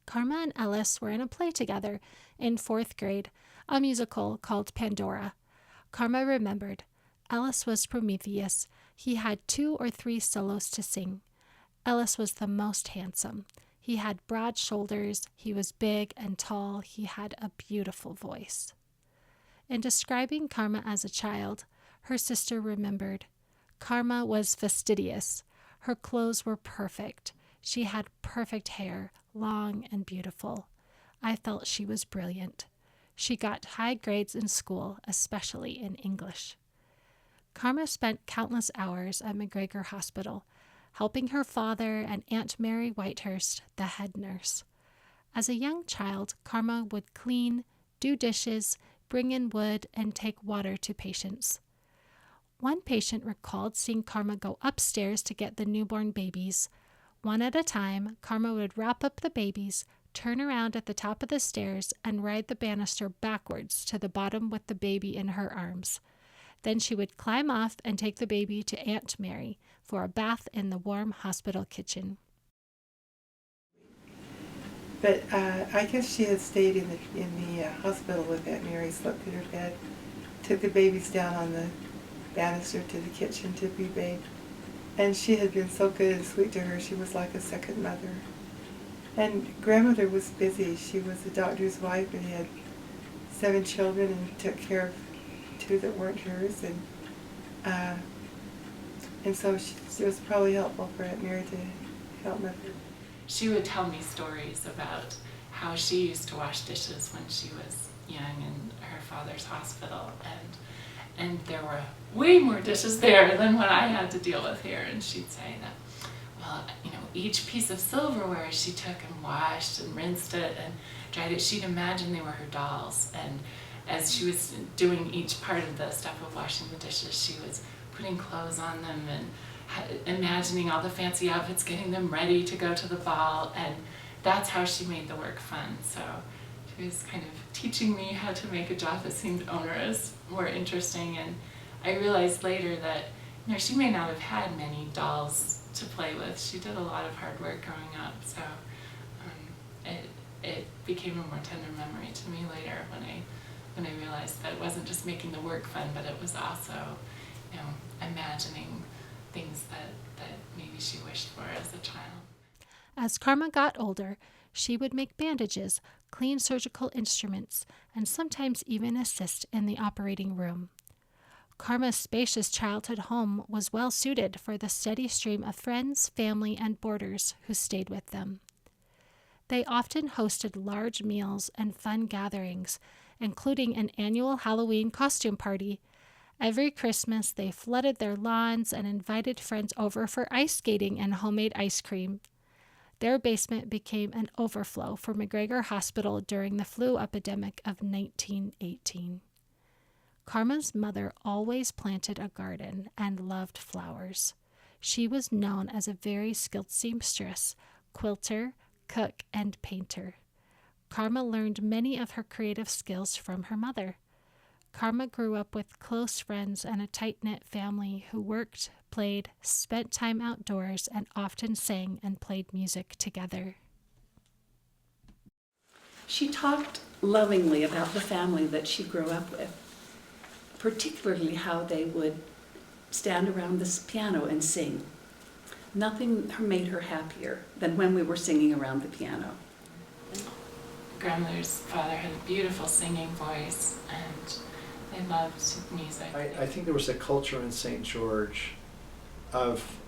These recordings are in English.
Karma and Ellis were in a play together in fourth grade, a musical called Pandora. Karma remembered. Ellis was Prometheus. He had 2 or 3 solos to sing. Ellis was the most handsome. He had broad shoulders, he was big and tall, he had a beautiful voice. In describing Karma as a child, her sister remembered. Karma was fastidious. Her clothes were perfect. She had perfect hair, long and beautiful. I felt she was brilliant. She got high grades in school, especially in English. Karma spent countless hours at McGregor Hospital, helping her father and Aunt Mary Whitehurst, the head nurse. As a young child, Karma would clean, do dishes, bring in wood, and take water to patients. One patient recalled seeing Karma go upstairs to get the newborn babies. One at a time, Karma would wrap up the babies, turn around at the top of the stairs, and ride the banister backwards to the bottom with the baby in her arms. Then she would climb off and take the baby to Aunt Mary for a bath in the warm hospital kitchen. But I guess she had stayed in the hospital with Aunt Mary, slept in her bed, took the babies down on the banister to the kitchen to be bathed. And she had been so good and sweet to her, she was like a second mother. And grandmother was busy. She was a doctor's wife and had 7 children and took care of 2 that weren't hers. And so it was probably helpful for Aunt Mary to help mother. She would tell me stories about how she used to wash dishes when she was young in her father's hospital, and there were way more dishes there than what I had to deal with here. And she'd say that, well, each piece of silverware she took and washed and rinsed it and dried it. She'd imagine they were her dolls, and as she was doing each part of the stuff of washing the dishes, she was putting clothes on them and imagining all the fancy outfits, getting them ready to go to the ball, and that's how she made the work fun. So she was kind of teaching me how to make a job that seemed onerous more interesting. And I realized later that she may not have had many dolls to play with. She did a lot of hard work growing up, so it became a more tender memory to me later when I realized that it wasn't just making the work fun, but it was also imagining things that maybe she wished for as a child. As Karma got older, she would make bandages, clean surgical instruments, and sometimes even assist in the operating room. Karma's spacious childhood home was well suited for the steady stream of friends, family, and boarders who stayed with them. They often hosted large meals and fun gatherings, including an annual Halloween costume party. Every Christmas, they flooded their lawns and invited friends over for ice skating and homemade ice cream. Their basement became an overflow for McGregor Hospital during the flu epidemic of 1918. Karma's mother always planted a garden and loved flowers. She was known as a very skilled seamstress, quilter, cook, and painter. Karma learned many of her creative skills from her mother. Karma grew up with close friends and a tight-knit family who worked, played, spent time outdoors, and often sang and played music together. She talked lovingly about the family that she grew up with, particularly how they would stand around this piano and sing. Nothing made her happier than when we were singing around the piano. Grandmother's father had a beautiful singing voice, and they loved music. I think there was a culture in St. George of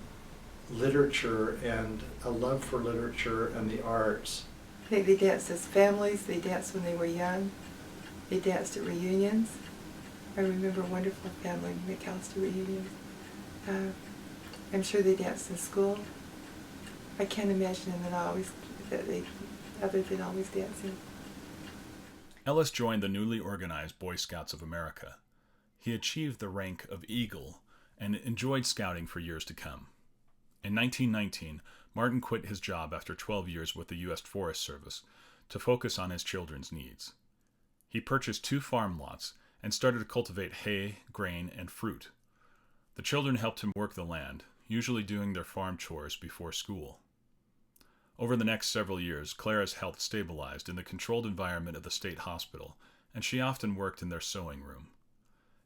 literature and a love for literature and the arts. I think they danced as families. They danced when they were young. They danced at reunions. I remember wonderful family McAllister reunions. I'm sure they danced in school. I can't imagine them other than always dancing. Ellis joined the newly organized Boy Scouts of America. He achieved the rank of Eagle and enjoyed scouting for years to come. In 1919, Martin quit his job after 12 years with the U.S. Forest Service to focus on his children's needs. He purchased 2 farm lots and started to cultivate hay, grain, and fruit. The children helped him work the land, usually doing their farm chores before school. Over the next several years, Clara's health stabilized in the controlled environment of the state hospital, and she often worked in their sewing room.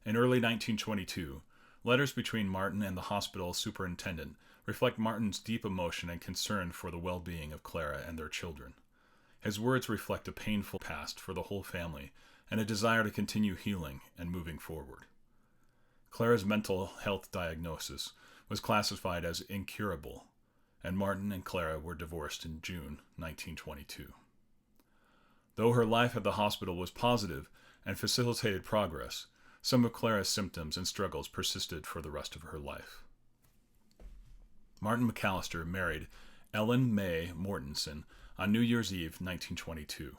In early 1922, letters between Martin and the hospital superintendent reflect Martin's deep emotion and concern for the well-being of Clara and their children. His words reflect a painful past for the whole family and a desire to continue healing and moving forward. Clara's mental health diagnosis was classified as incurable, and Martin and Clara were divorced in June 1922. Though her life at the hospital was positive and facilitated progress, some of Clara's symptoms and struggles persisted for the rest of her life. Martin McAllister married Ellen May Mortensen on New Year's Eve 1922.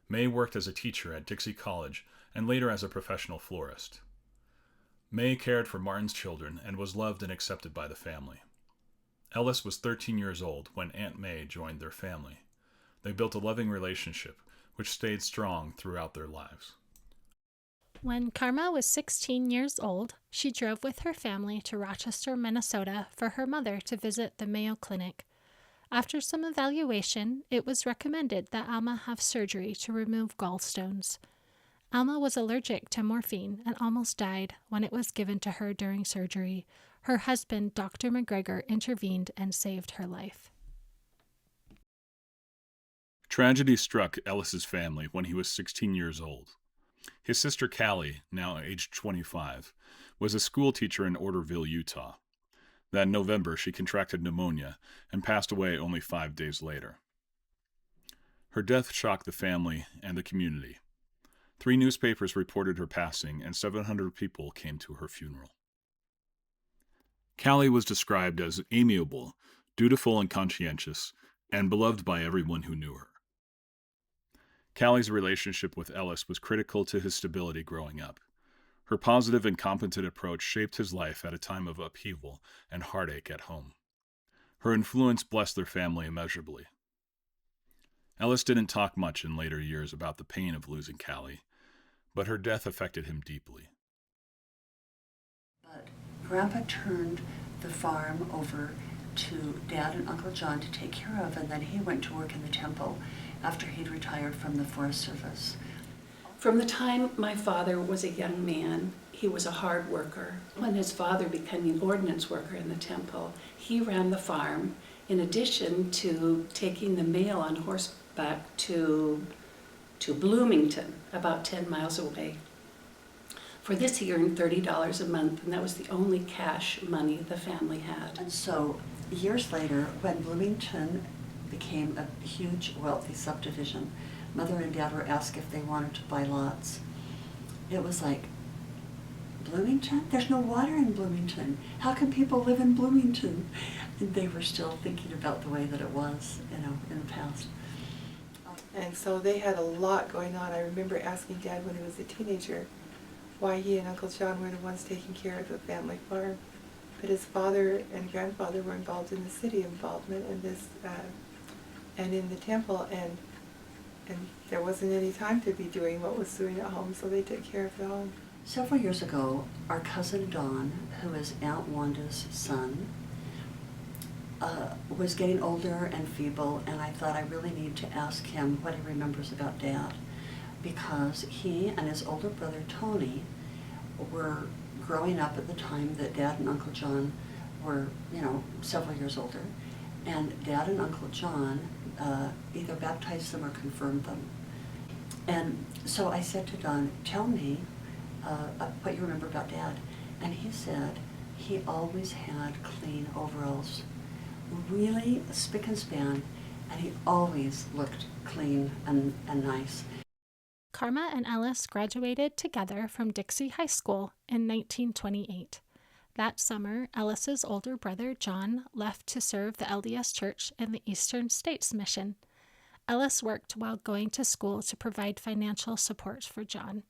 May worked as a teacher at Dixie College and later as a professional florist. May cared for Martin's children and was loved and accepted by the family. Ellis was 13 years old when Aunt May joined their family. They built a loving relationship, which stayed strong throughout their lives. When Karma was 16 years old, she drove with her family to Rochester, Minnesota for her mother to visit the Mayo Clinic. After some evaluation, it was recommended that Alma have surgery to remove gallstones. Alma was allergic to morphine and almost died when it was given to her during surgery. Her husband, Dr. McGregor, intervened and saved her life. Tragedy struck Ellis's family when he was 16 years old. His sister Callie, now aged 25, was a school teacher in Orderville, Utah. That November, she contracted pneumonia and passed away only 5 days later. Her death shocked the family and the community. 3 newspapers reported her passing, and 700 people came to her funeral. Callie was described as amiable, dutiful and conscientious, and beloved by everyone who knew her. Callie's relationship with Ellis was critical to his stability growing up. Her positive and competent approach shaped his life at a time of upheaval and heartache at home. Her influence blessed their family immeasurably. Ellis didn't talk much in later years about the pain of losing Callie, but her death affected him deeply. But Grandpa turned the farm over to Dad and Uncle John to take care of, and then he went to work in the temple after he'd retired from the Forest Service. From the time my father was a young man, he was a hard worker. When his father became an ordnance worker in the temple, he ran the farm in addition to taking the mail on horseback to Bloomington, about 10 miles away. For this, he earned $30 a month, and that was the only cash money the family had. And so, years later, when Bloomington became a huge, wealthy subdivision, Mother and Dad were asked if they wanted to buy lots. It was like, Bloomington? There's no water in Bloomington. How can people live in Bloomington? And they were still thinking about the way that it was, in the past. And so they had a lot going on. I remember asking Dad when he was a teenager why he and Uncle John were the ones taking care of the family farm. But his father and grandfather were involved in the city involvement in this, and in the temple, and there wasn't any time to be doing what was doing at home, so they took care of the home. Several years ago, our cousin Don, who is Aunt Wanda's son, was getting older and feeble, and I thought I really need to ask him what he remembers about Dad, because he and his older brother Tony were growing up at the time that Dad and Uncle John were, several years older, and Dad and Uncle John either baptized them or confirmed them. And so I said to Don, tell me what you remember about Dad. And he said he always had clean overalls, really spick and span, and he always looked clean and nice. Karma and Ellis graduated together from Dixie High School in 1928. That summer, Ellis's older brother John left to serve the LDS Church in the Eastern States Mission. Ellis worked while going to school to provide financial support for John.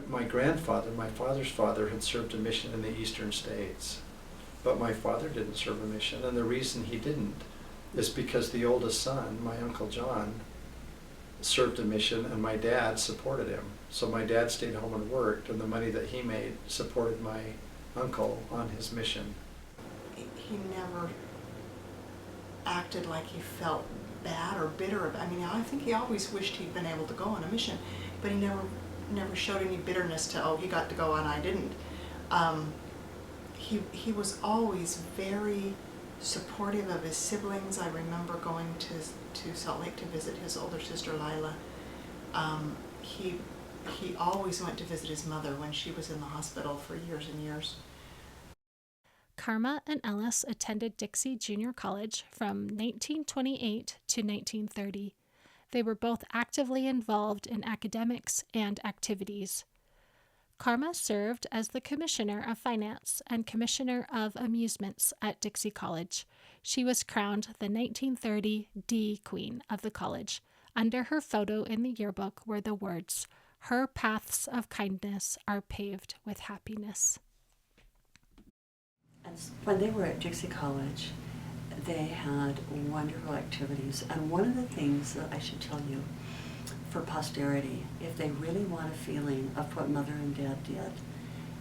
My grandfather, my father's father, had served a mission in the Eastern States, but my father didn't serve a mission, and the reason he didn't is because the oldest son, my Uncle John, served a mission, and my dad supported him. So my dad stayed home and worked, and the money that he made supported my uncle on his mission. He never acted like he felt bad or bitter about. I mean, I think he always wished he'd been able to go on a mission, but he never showed any bitterness to, oh, he got to go and I didn't. He was always very supportive of his siblings. I remember going to Salt Lake to visit his older sister Lila. He always went to visit his mother when she was in the hospital for years and years. Karma and Ellis attended Dixie Junior College from 1928 to 1930. They were both actively involved in academics and activities. Karma served as the Commissioner of Finance and Commissioner of Amusements at Dixie College. She was crowned the 1930 D Queen of the college. Under her photo in the yearbook were the words, "Her paths of kindness are paved with happiness." And when they were at Dixie College, they had wonderful activities. And one of the things that I should tell you, for posterity, if they really want a feeling of what Mother and Dad did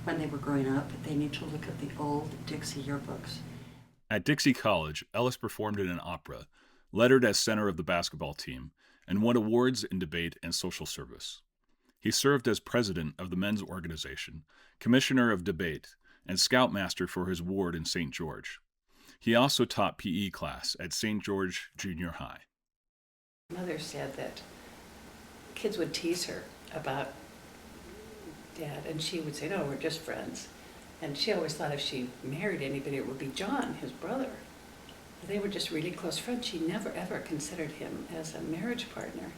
when they were growing up, they need to look at the old Dixie yearbooks. At Dixie College, Ellis performed in an opera, lettered as center of the basketball team, and won awards in debate and social service. He served as president of the men's organization, commissioner of debate, and scoutmaster for his ward in St. George. He also taught PE class at St. George Junior High. Mother said that kids would tease her about Dad, and she would say, no, we're just friends. And she always thought if she married anybody, it would be John, his brother. They were just really close friends. She never, ever considered him as a marriage partner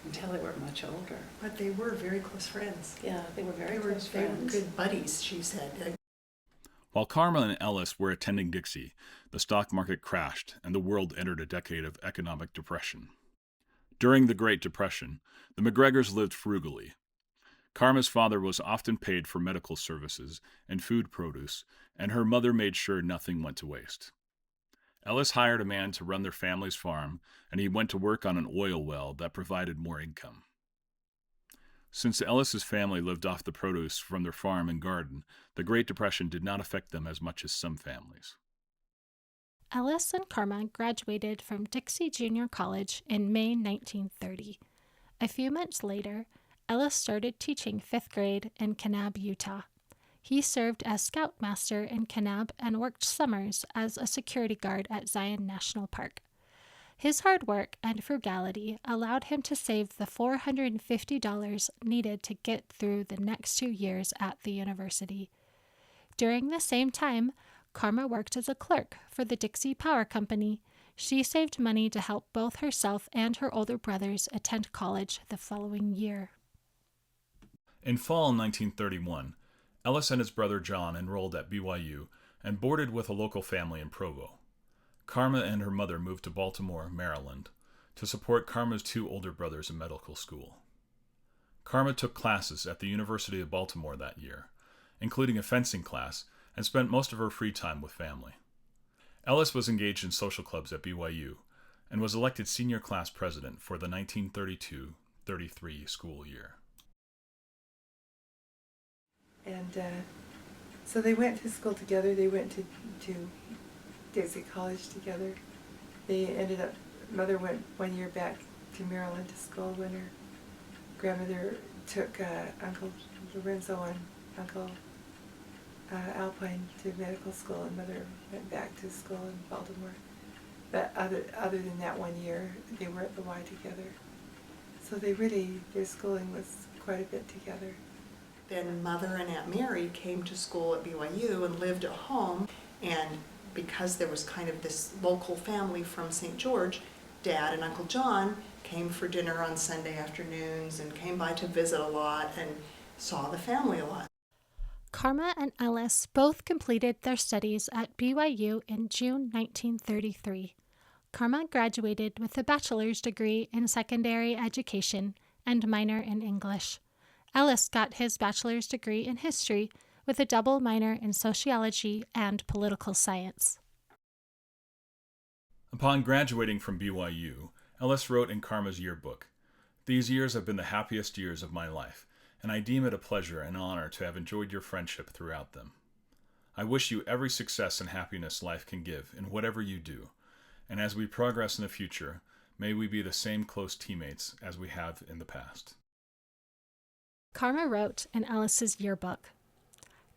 until they were much older. But they were very close friends. Yeah, they were very They close friends. were good buddies, she said. While Karma and Ellis were attending Dixie, the stock market crashed and the world entered a decade of economic depression. During the Great Depression, the McGregors lived frugally. Karma's father was often paid for medical services and food produce, and her mother made sure nothing went to waste. Ellis hired a man to run their family's farm, and he went to work on an oil well that provided more income. Since Ellis's family lived off the produce from their farm and garden, the Great Depression did not affect them as much as some families. Ellis and Karma graduated from Dixie Junior College in May 1930. A few months later, Ellis started teaching 5th grade in Kanab, Utah. He served as scoutmaster in Kanab and worked summers as a security guard at Zion National Park. His hard work and frugality allowed him to save the $450 needed to get through the next 2 years at the university. During the same time, Karma worked as a clerk for the Dixie Power Company. She saved money to help both herself and her older brothers attend college the following year. In fall 1931, Ellis and his brother John enrolled at BYU and boarded with a local family in Provo. Karma and her mother moved to Baltimore, Maryland, to support Karma's 2 older brothers in medical school. Karma took classes at the University of Baltimore that year, including a fencing class, and spent most of her free time with family. Ellis was engaged in social clubs at BYU and was elected senior class president for the 1932-33 school year. And so they went to school together. They went to Dixie College together. They ended up, Mother went 1 year back to Maryland to school when her grandmother took Uncle Lorenzo and Uncle Alpine to medical school, and Mother went back to school in Baltimore. But other than that 1 year, they were at the Y together. So their schooling was quite a bit together. Then Mother and Aunt Mary came to school at BYU and lived at home, and because there was kind of this local family from St. George, Dad and Uncle John came for dinner on Sunday afternoons and came by to visit a lot and saw the family a lot. Karma and Ellis both completed their studies at BYU in June 1933. Karma graduated with a bachelor's degree in secondary education and minor in English. Ellis got his bachelor's degree in history with a double minor in sociology and political science. Upon graduating from BYU, Ellis wrote in Karma's yearbook, "These years have been the happiest years of my life, and I deem it a pleasure and honor to have enjoyed your friendship throughout them. I wish you every success and happiness life can give in whatever you do, And as we progress in the future, may we be the same close teammates as we have in the past. Karma wrote in Ellis's yearbook,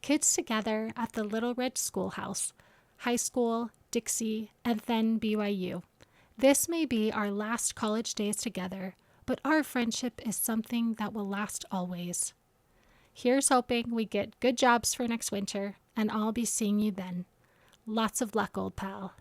"Kids together at the Little Red Schoolhouse, high school, Dixie, and then BYU. This may be our last college days together, but our friendship is something that will last always. Here's hoping we get good jobs for next winter, and I'll be seeing you then. Lots of luck, old pal."